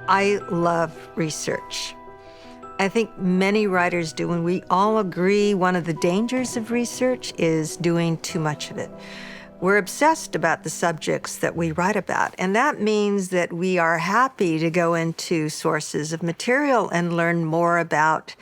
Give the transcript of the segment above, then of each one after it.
I love research. I think many writers do, and we all agree one of the dangers of research is doing too much of it. We're obsessed about the subjects that we write about, and that means that we are happy to go into sources of material and learn more about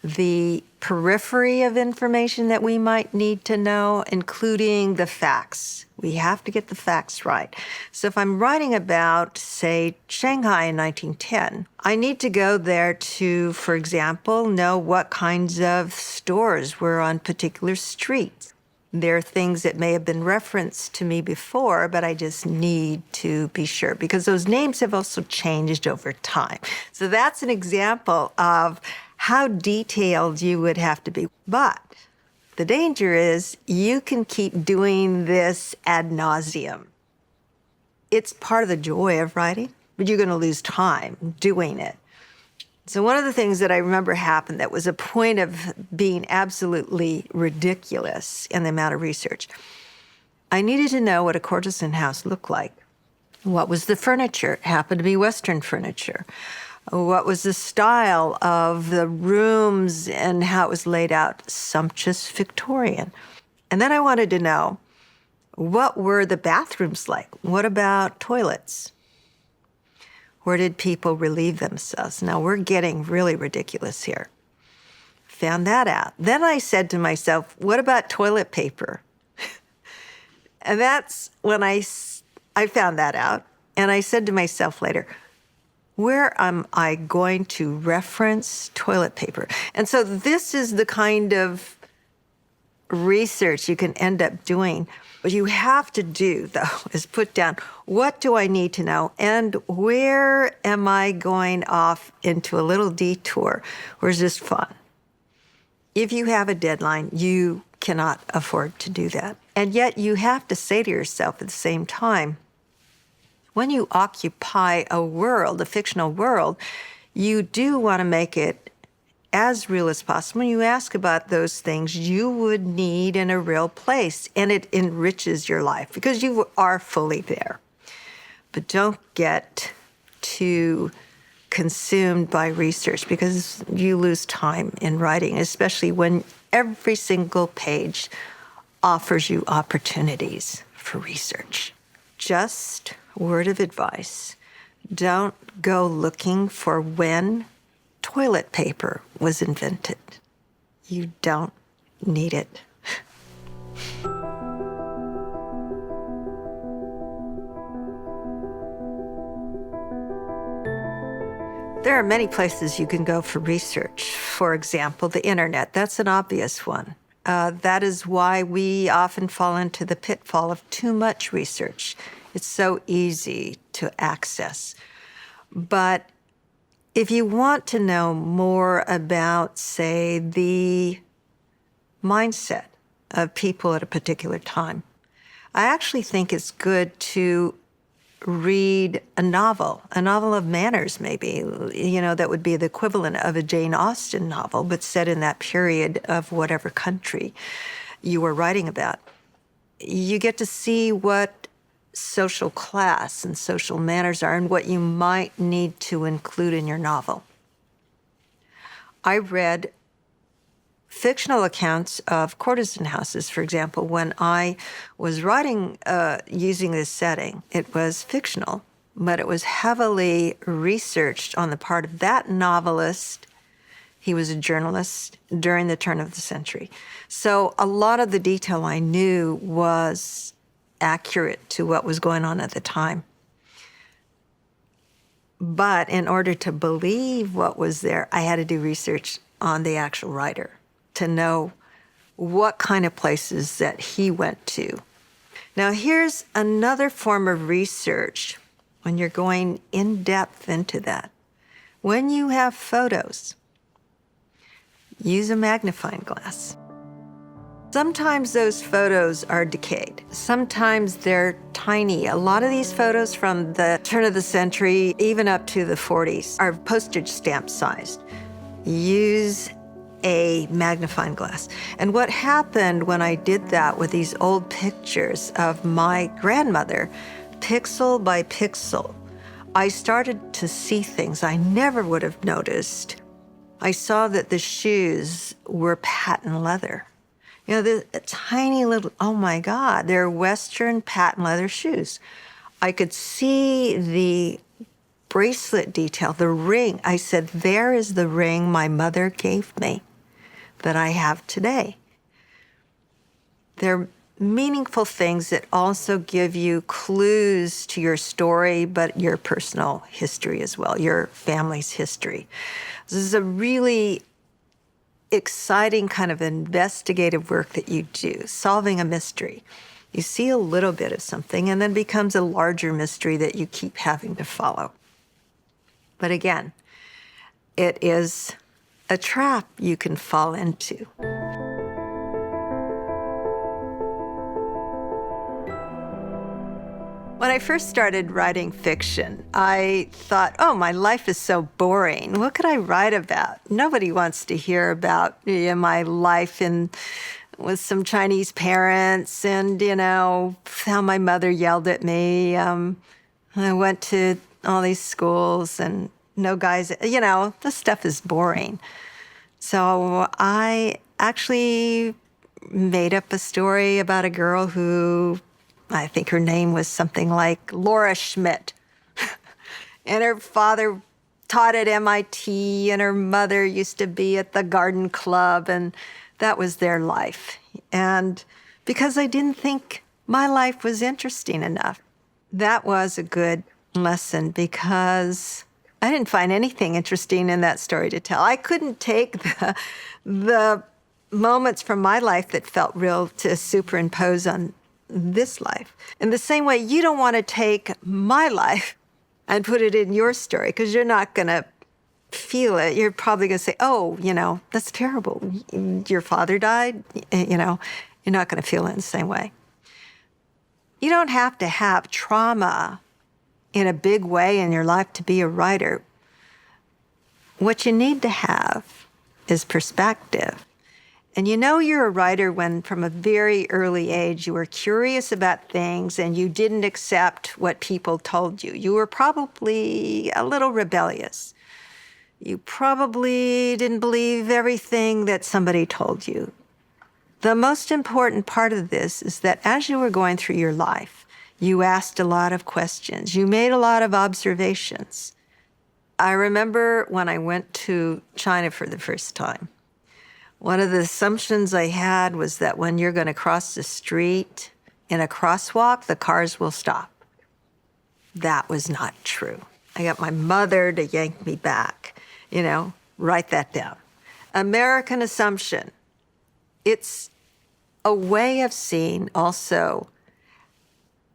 the periphery of information that we might need to know, including the facts. We have to get the facts right. So if I'm writing about, say, Shanghai in 1910, I need to go there to, for example, know what kinds of stores were on particular streets. There are things that may have been referenced to me before, but I just need to be sure because those names have also changed over time. So that's an example of how detailed you would have to be. But the danger is you can keep doing this ad nauseum. It's part of the joy of writing, but you're going to lose time doing it. So one of the things that I remember happened that was a point of being absolutely ridiculous in the amount of research. I needed to know what a courtesan house looked like. What was the furniture? It happened to be Western furniture. What was the style of the rooms and how it was laid out? Sumptuous Victorian. And then I wanted to know, what were the bathrooms like? What about toilets? Where did people relieve themselves? Now, we're getting really ridiculous here. Found that out. Then I said to myself, what about toilet paper? And that's when I found that out. And I said to myself later, where am I going to reference toilet paper? And so this is the kind of research you can end up doing. What you have to do, though, is put down, what do I need to know? And where am I going off into a little detour where it's just fun? If you have a deadline, you cannot afford to do that. And yet you have to say to yourself at the same time, when you occupy a world, a fictional world, you do want to make it as real as possible. When you ask about those things you would need in a real place, and it enriches your life because you are fully there. But don't get too consumed by research because you lose time in writing, especially when every single page offers you opportunities for research. Just word of advice, don't go looking for when toilet paper was invented. You don't need it. There are many places you can go for research. For example, the internet. That's an obvious one. That is why we often fall into the pitfall of too much research. It's so easy to access. But if you want to know more about, say, the mindset of people at a particular time, I actually think it's good to read a novel of manners maybe, that would be the equivalent of a Jane Austen novel, but set in that period of whatever country you were writing about. You get to see what social class and social manners are and what you might need to include in your novel. I read fictional accounts of courtesan houses, for example. When I was writing using this setting, it was fictional, but it was heavily researched on the part of that novelist. He was a journalist during the turn of the century. So a lot of the detail I knew was accurate to what was going on at the time. But in order to believe what was there, I had to do research on the actual writer to know what kind of places that he went to. Now, here's another form of research when you're going in depth into that. When you have photos, use a magnifying glass. Sometimes those photos are decayed. Sometimes they're tiny. A lot of these photos from the turn of the century, even up to the 40s, are postage stamp sized. Use a magnifying glass. And what happened when I did that with these old pictures of my grandmother, pixel by pixel, I started to see things I never would have noticed. I saw that the shoes were patent leather. You know, the tiny little, oh my God, they're Western patent leather shoes. I could see the bracelet detail, the ring. I said, there is the ring my mother gave me that I have today. They're meaningful things that also give you clues to your story, but your personal history as well, your family's history. This is a really exciting kind of investigative work that you do, solving a mystery. You see a little bit of something and then becomes a larger mystery that you keep having to follow. But again, it is a trap you can fall into. When I first started writing fiction, I thought, oh, my life is so boring. What could I write about? Nobody wants to hear about my life with some Chinese parents and, how my mother yelled at me. I went to all these schools and no guys, this stuff is boring. So I actually made up a story about a girl who, I think her name was something like Laura Schmidt. And her father taught at MIT, and her mother used to be at the garden club, and that was their life. And because I didn't think my life was interesting enough, that was a good lesson because I didn't find anything interesting in that story to tell. I couldn't take the moments from my life that felt real to superimpose on this life. In the same way, you don't want to take my life and put it in your story because you're not going to feel it. You're probably going to say, oh, that's terrible. Your father died. You're not going to feel it in the same way. You don't have to have trauma in a big way in your life to be a writer. What you need to have is perspective. And you're a writer when from a very early age you were curious about things and you didn't accept what people told you. You were probably a little rebellious. You probably didn't believe everything that somebody told you. The most important part of this is that as you were going through your life, you asked a lot of questions. You made a lot of observations. I remember when I went to China for the first time, one of the assumptions I had was that when you're going to cross the street in a crosswalk, the cars will stop. That was not true. I got my mother to yank me back, write that down. American assumption. It's a way of seeing also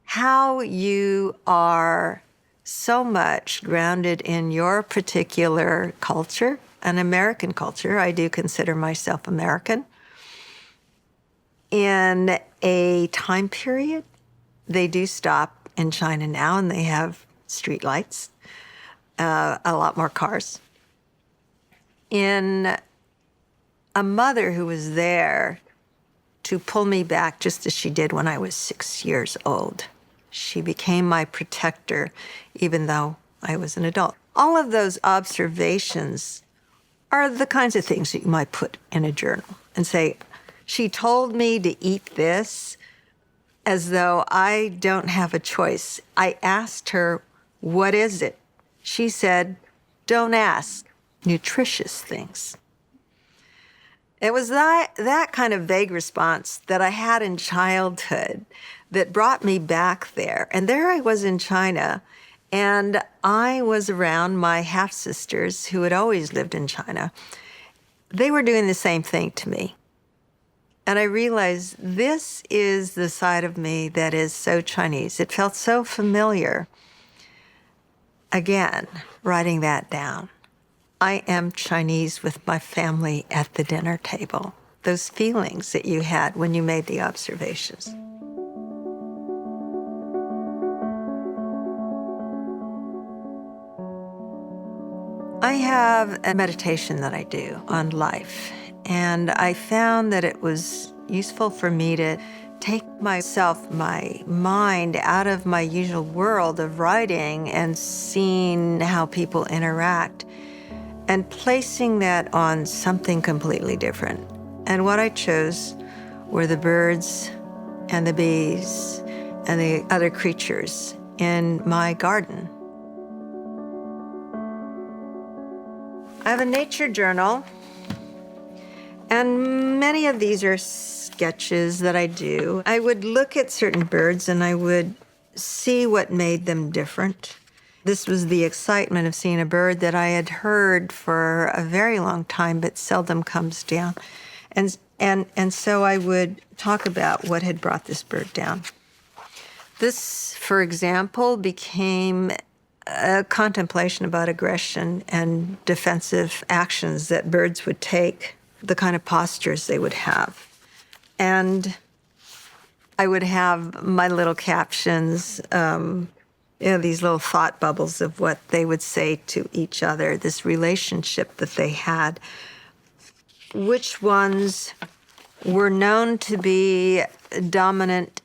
how you are so much grounded in your particular culture, an American culture. I do consider myself American. In a time period, they do stop in China now, and they have street lights, a lot more cars. In a mother who was there to pull me back just as she did when I was 6 years old. She became my protector, even though I was an adult. All of those observations are the kinds of things that you might put in a journal and say, she told me to eat this as though I don't have a choice. I asked her, what is it? She said, don't ask, nutritious things. It was that kind of vague response that I had in childhood that brought me back there. And there I was in China, and I was around my half-sisters who had always lived in China. They were doing the same thing to me. And I realized this is the side of me that is so Chinese. It felt so familiar. Again, writing that down. I am Chinese with my family at the dinner table. Those feelings that you had when you made the observations. I have a meditation that I do on life, and I found that it was useful for me to take myself, my mind out of my usual world of writing and seeing how people interact and placing that on something completely different. And what I chose were the birds and the bees and the other creatures in my garden. I have a nature journal, and many of these are sketches that I do. I would look at certain birds and I would see what made them different. This was the excitement of seeing a bird that I had heard for a very long time but seldom comes down. And so I would talk about what had brought this bird down. This, for example, became a contemplation about aggression and defensive actions that birds would take, the kind of postures they would have. And I would have my little captions, these little thought bubbles of what they would say to each other, this relationship that they had. Which ones were known to be dominant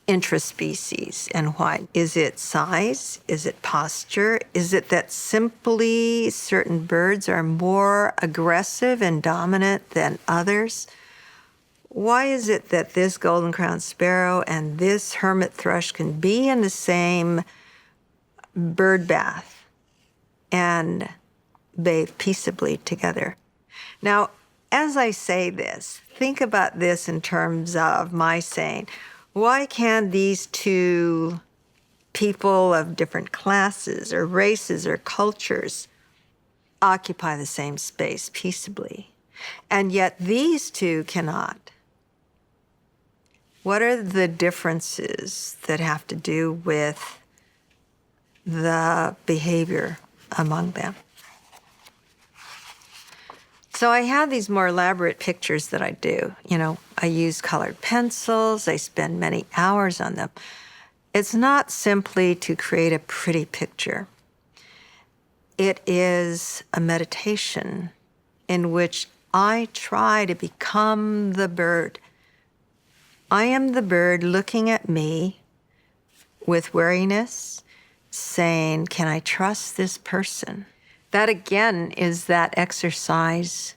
intraspecies and why? Is it size? Is it posture? Is it that simply certain birds are more aggressive and dominant than others? Why is it that this golden-crowned sparrow and this hermit thrush can be in the same bird bath and bathe peaceably together? Now, as I say this, think about this in terms of my saying, why can't these two people of different classes or races or cultures occupy the same space peaceably? And yet these two cannot. What are the differences that have to do with the behavior among them? So I have these more elaborate pictures that I do. I use colored pencils. I spend many hours on them. It's not simply to create a pretty picture. It is a meditation in which I try to become the bird. I am the bird looking at me with wariness, saying, can I trust this person? That, again, is that exercise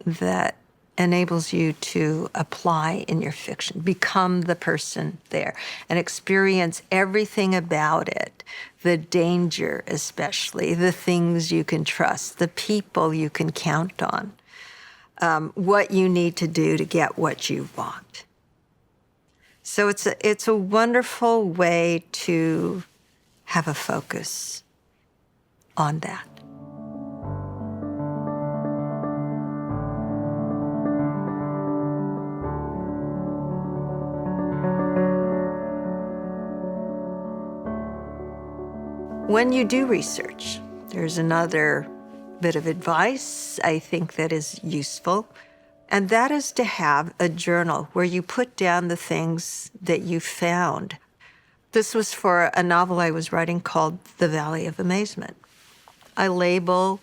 that enables you to apply in your fiction. Become the person there and experience everything about it, the danger especially, the things you can trust, the people you can count on, what you need to do to get what you want. So it's a wonderful way to have a focus on that. When you do research, there's another bit of advice I think that is useful, and that is to have a journal where you put down the things that you found. This was for a novel I was writing called The Valley of Amazement. I label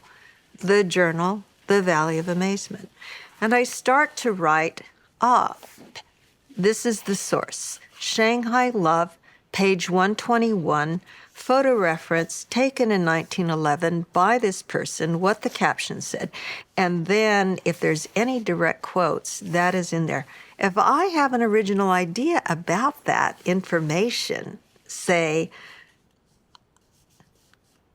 the journal The Valley of Amazement, and I start to write, this is the source, Shanghai Love, page 121, photo reference taken in 1911 by this person, what the caption said. And then if there's any direct quotes, that is in there. If I have an original idea about that information, say,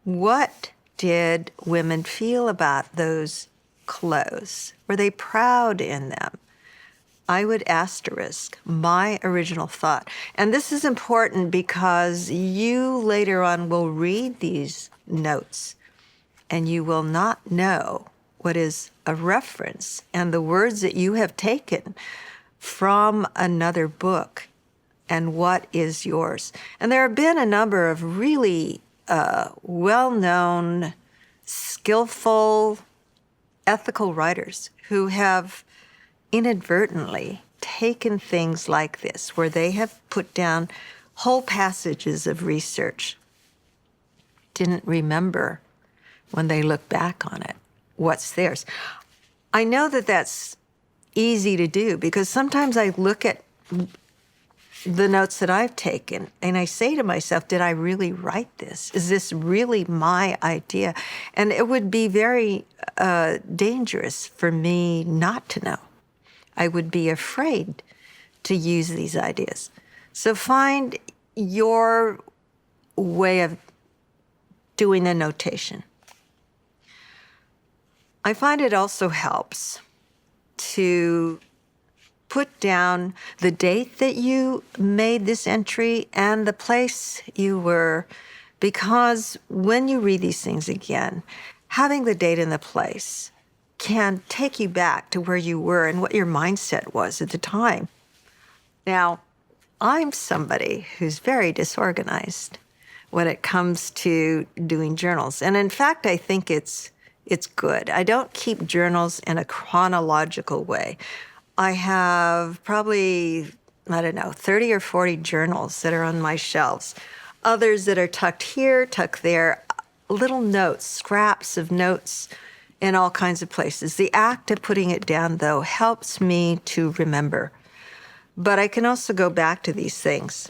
what did women feel about those clothes? Were they proud in them? I would asterisk my original thought. And this is important because you later on will read these notes and you will not know what is a reference and the words that you have taken from another book and what is yours. And there have been a number of really well-known, skillful, ethical writers who have inadvertently taken things like this, where they have put down whole passages of research, didn't remember when they look back on it what's theirs. I know that that's easy to do because sometimes I look at the notes that I've taken, and I say to myself, did I really write this? Is this really my idea? And it would be very dangerous for me not to know. I would be afraid to use these ideas. So find your way of doing the notation. I find it also helps to put down the date that you made this entry and the place you were, because when you read these things again, having the date and the place can take you back to where you were and what your mindset was at the time. Now, I'm somebody who's very disorganized when it comes to doing journals. And in fact, I think it's good. I don't keep journals in a chronological way. I have probably, 30 or 40 journals that are on my shelves. Others that are tucked here, tucked there, little notes, scraps of notes in all kinds of places. The act of putting it down, though, helps me to remember. But I can also go back to these things.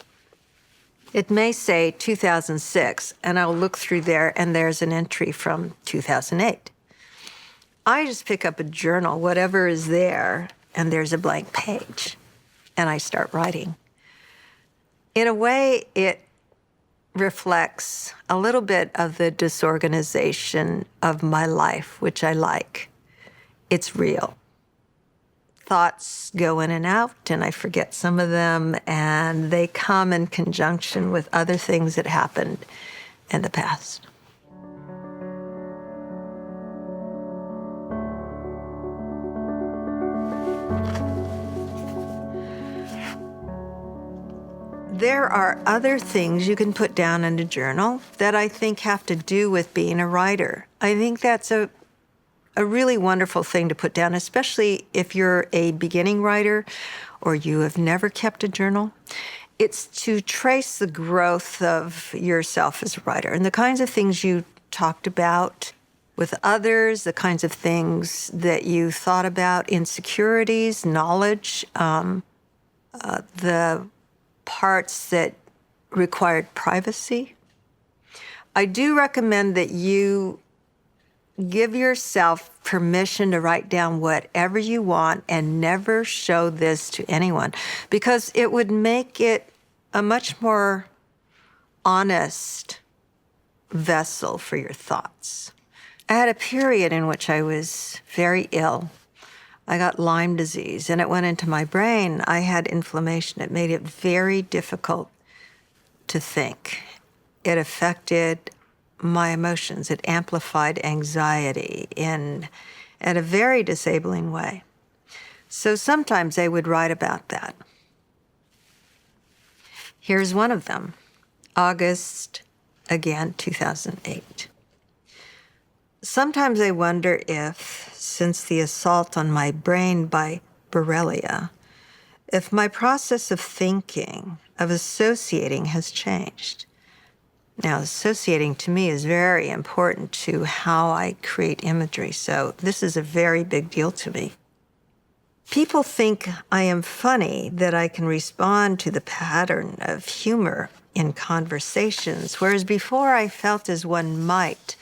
It may say 2006, and I'll look through there, and there's an entry from 2008. I just pick up a journal, whatever is there, and there's a blank page, and I start writing. In a way, it reflects a little bit of the disorganization of my life, which I like. It's real. Thoughts go in and out, and I forget some of them, and they come in conjunction with other things that happened in the past. There are other things you can put down in a journal that I think have to do with being a writer. I think that's a really wonderful thing to put down, especially if you're a beginning writer or you have never kept a journal. It's to trace the growth of yourself as a writer and the kinds of things you talked about with others, the kinds of things that you thought about, insecurities, knowledge, the parts that required privacy. I do recommend that you give yourself permission to write down whatever you want and never show this to anyone, because it would make it a much more honest vessel for your thoughts. I had a period in which I was very ill. I got Lyme disease, and it went into my brain. I had inflammation. It made it very difficult to think. It affected my emotions. It amplified anxiety in a very disabling way. So sometimes I would write about that. Here's one of them, August, again, 2008. Sometimes I wonder if, since the assault on my brain by Borrelia, if my process of thinking, of associating, has changed. Now, associating to me is very important to how I create imagery, so this is a very big deal to me. People think I am funny, that I can respond to the pattern of humor in conversations, whereas before I felt as one might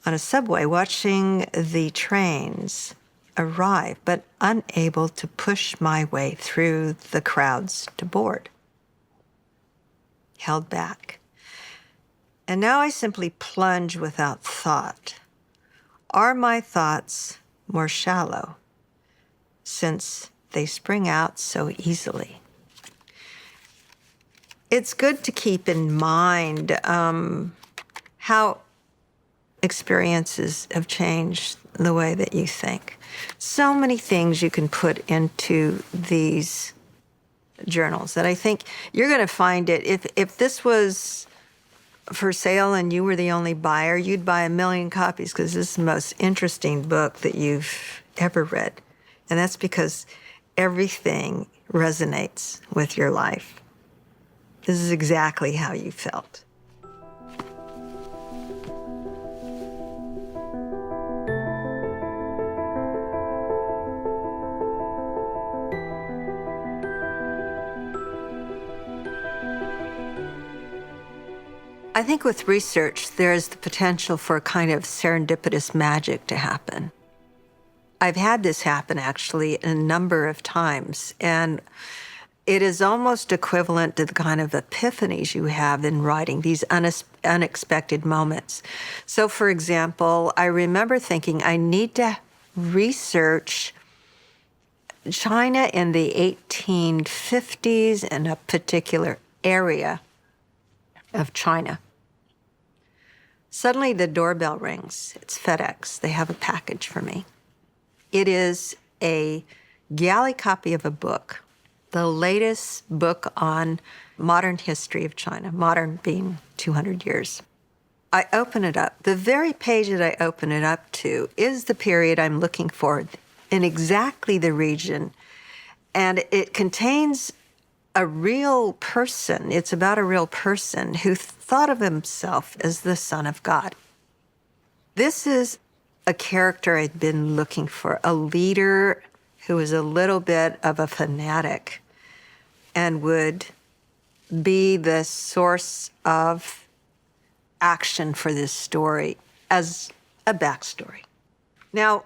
on a subway watching the trains arrive, but unable to push my way through the crowds to board. Held back. And now I simply plunge without thought. Are my thoughts more shallow, since they spring out so easily? It's good to keep in mind how experiences have changed the way that you think. So many things you can put into these journals that I think you're going to find it. If this was for sale and you were the only buyer, you'd buy 1 million copies, because this is the most interesting book that you've ever read. And that's because everything resonates with your life. This is exactly how you felt. I think with research, there's the potential for a kind of serendipitous magic to happen. I've had this happen actually a number of times, and it is almost equivalent to the kind of epiphanies you have in writing, these unexpected moments. So, for example, I remember thinking I need to research China in the 1850s in a particular area of China. Suddenly the doorbell rings. It's FedEx. They have a package for me. It is a galley copy of a book, the latest book on modern history of China, modern being 200 years. I open it up. The very page that I open it up to is the period I'm looking for in exactly the region. And it contains a real person. It's about a real person who thought of himself as the Son of God. This is a character I'd been looking for, a leader who was a little bit of a fanatic and would be the source of action for this story as a backstory. Now,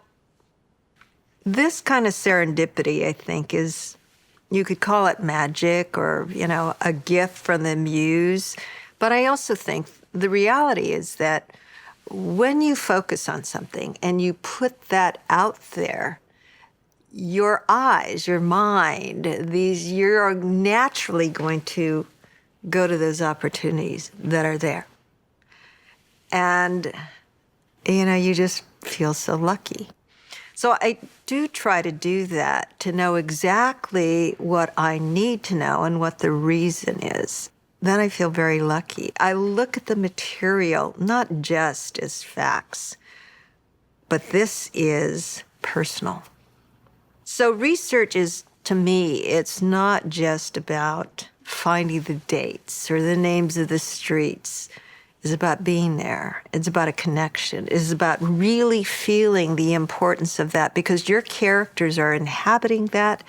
this kind of serendipity, I think, is, you could call it magic or, a gift from the muse. But I also think the reality is that when you focus on something and you put that out there, your eyes, your mind, you're naturally going to go to those opportunities that are there. And, you just feel so lucky. So I do try to do that, to know exactly what I need to know and what the reason is. Then I feel very lucky. I look at the material not just as facts, but this is personal. So research is, to me, it's not just about finding the dates or the names of the streets. It's about being there. It's about a connection. It's about really feeling the importance of that because your characters are inhabiting that.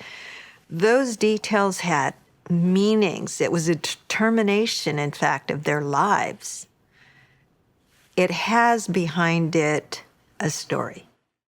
Those details had meanings. It was a determination, in fact, of their lives. It has behind it a story.